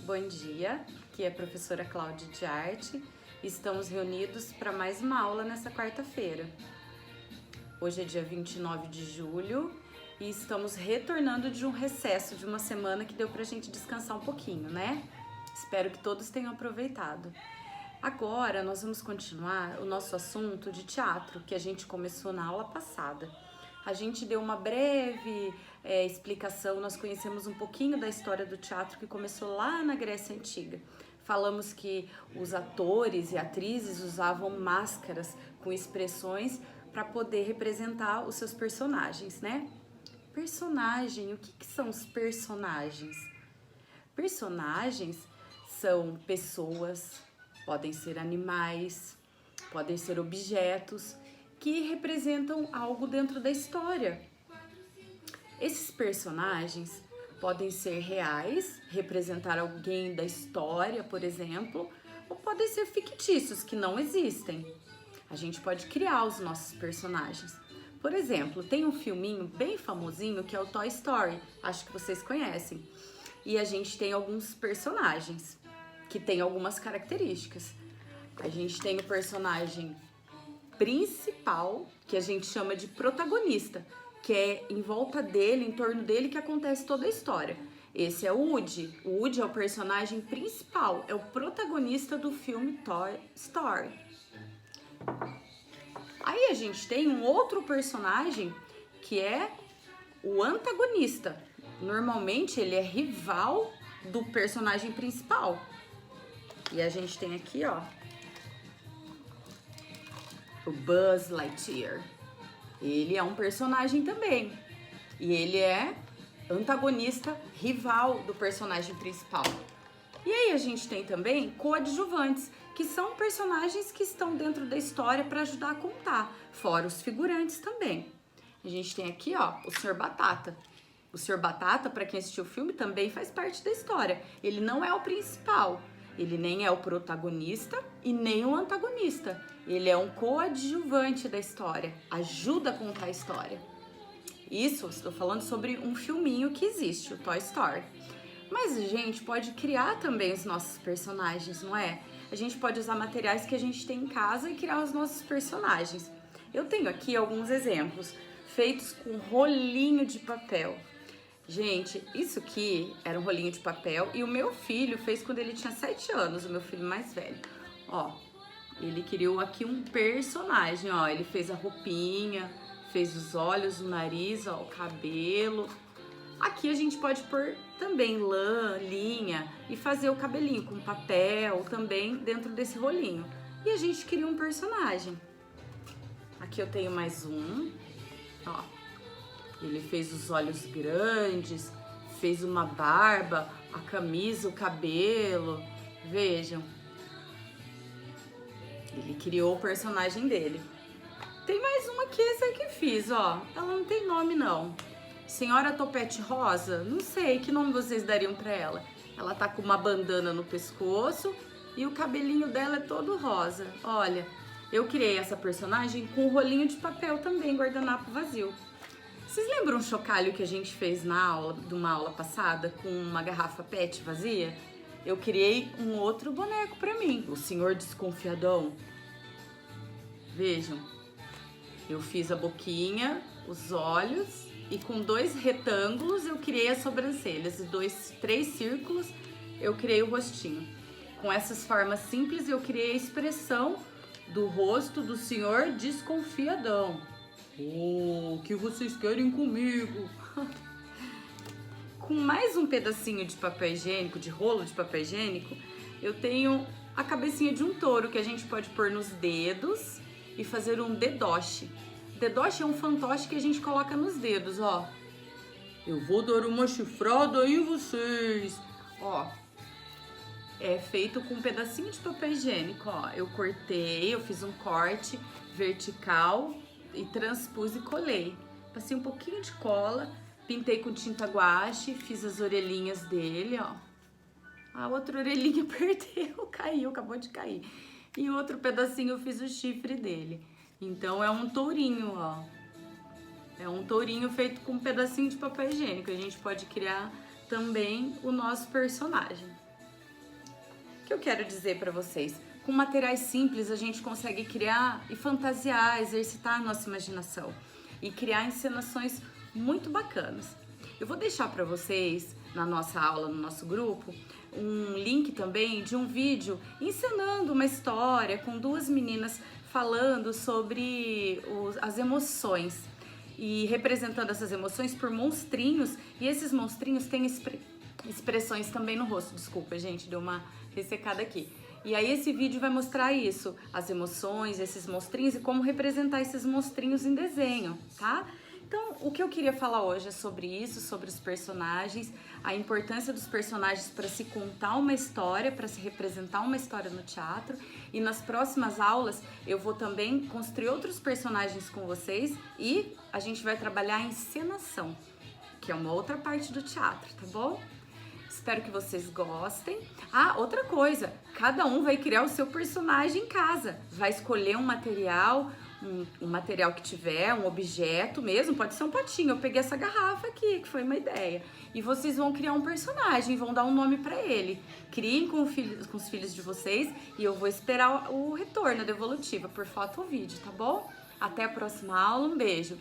Bom dia, aqui é a professora Cláudia de Arte. Estamos reunidos para mais uma aula nessa quarta-feira. Hoje é dia 29 de julho e estamos retornando de um recesso de uma semana que deu pra gente descansar um pouquinho, né? Espero que todos tenham aproveitado. Agora nós vamos continuar o nosso assunto de teatro que a gente começou na aula passada. A gente deu uma breve explicação, nós conhecemos um pouquinho da história do teatro que começou lá na Grécia Antiga. Falamos que os atores e atrizes usavam máscaras com expressões para poder representar os seus personagens, né? Personagem, o que são os personagens? Personagens são pessoas, podem ser animais, podem ser objetos que representam algo dentro da história. Esses personagens podem ser reais, representar alguém da história, por exemplo, ou podem ser fictícios, que não existem. A gente pode criar os nossos personagens. Por exemplo, tem um filminho bem famosinho que é o Toy Story, acho que vocês conhecem. E a gente tem alguns personagens que têm algumas características. A gente tem o personagem principal, que a gente chama de protagonista, que é em volta dele, em torno dele, que acontece toda a história. Esse é o Woody. O Woody é o personagem principal, é o protagonista do filme Toy Story. Aí a gente tem um outro personagem que é o antagonista. Normalmente ele é rival do personagem principal. E a gente tem aqui, ó, o Buzz Lightyear. Ele é um personagem também. E ele é antagonista, rival do personagem principal. E aí a gente tem também coadjuvantes, que são personagens que estão dentro da história para ajudar a contar, fora os figurantes também. A gente tem aqui, ó, o Sr. Batata. O Sr. Batata, para quem assistiu o filme, também faz parte da história. Ele não é o principal. Ele nem é o protagonista e nem o antagonista. Ele é um coadjuvante da história, ajuda a contar a história. Isso, estou falando sobre um filminho que existe, o Toy Story. Mas a gente pode criar também os nossos personagens, não é? A gente pode usar materiais que a gente tem em casa e criar os nossos personagens. Eu tenho aqui alguns exemplos, feitos com rolinho de papel. Gente, isso aqui era um rolinho de papel e o meu filho fez quando ele tinha 7 anos, o meu filho mais velho. Ó, ele criou aqui um personagem, ó, ele fez a roupinha, fez os olhos, o nariz, ó, o cabelo. Aqui a gente pode pôr também lã, linha e fazer o cabelinho com papel também dentro desse rolinho. E a gente cria um personagem. Aqui eu tenho mais um, ó. Ele fez os olhos grandes, fez uma barba, a camisa, o cabelo. Vejam. Ele criou o personagem dele. Tem mais uma aqui, essa que fiz, ó. Ela não tem nome, não. Senhora Topete Rosa? Não sei, que nome vocês dariam pra ela? Ela tá com uma bandana no pescoço e o cabelinho dela é todo rosa. Olha, eu criei essa personagem com um rolinho de papel também, guardanapo vazio. Vocês lembram um chocalho que a gente fez na aula, de uma aula passada, com uma garrafa PET vazia? Eu criei um outro boneco pra mim, o Senhor Desconfiadão. Vejam, eu fiz a boquinha, os olhos e com 2 retângulos eu criei as sobrancelhas e 3 círculos eu criei o rostinho. Com essas formas simples eu criei a expressão do rosto do Senhor Desconfiadão. O que vocês querem comigo? Com mais um pedacinho de papel higiênico, de rolo de papel higiênico, eu tenho a cabecinha de um touro que a gente pode pôr nos dedos e fazer um dedoche. Dedoche é um fantoche que a gente coloca nos dedos, ó. Eu vou dar uma chifrada em vocês. Ó, é feito com um pedacinho de papel higiênico, ó. Eu cortei, eu fiz um corte vertical e transpus e colei. Passei um pouquinho de cola, pintei com tinta guache, fiz as orelhinhas dele, ó. A outra orelhinha perdeu, caiu, acabou de cair. E outro pedacinho eu fiz o chifre dele. Então é um tourinho, ó. É um tourinho feito com um pedacinho de papel higiênico. A gente pode criar também o nosso personagem. O que eu quero dizer para vocês? Com materiais simples a gente consegue criar e fantasiar, exercitar a nossa imaginação e criar encenações muito bacanas. Eu vou deixar para vocês na nossa aula, no nosso grupo, um link também de um vídeo encenando uma história com duas meninas falando sobre as emoções e representando essas emoções por monstrinhos, e esses monstrinhos têm expressões também no rosto. Desculpa, gente, deu uma ressecada aqui. E aí esse vídeo vai mostrar isso, as emoções, esses monstrinhos e como representar esses monstrinhos em desenho, tá? Então, o que eu queria falar hoje é sobre isso, sobre os personagens, a importância dos personagens para se contar uma história, para se representar uma história no teatro. E nas próximas aulas eu vou também construir outros personagens com vocês e a gente vai trabalhar a encenação, que é uma outra parte do teatro, tá bom? Espero que vocês gostem. Ah, outra coisa, cada um vai criar o seu personagem em casa, vai escolher um material, um material que tiver, um objeto mesmo, pode ser um potinho. Eu peguei essa garrafa aqui, que foi uma ideia. E vocês vão criar um personagem, vão dar um nome pra ele. Criem com os filhos de vocês e eu vou esperar o retorno da devolutiva por foto ou vídeo, tá bom? Até a próxima aula, um beijo!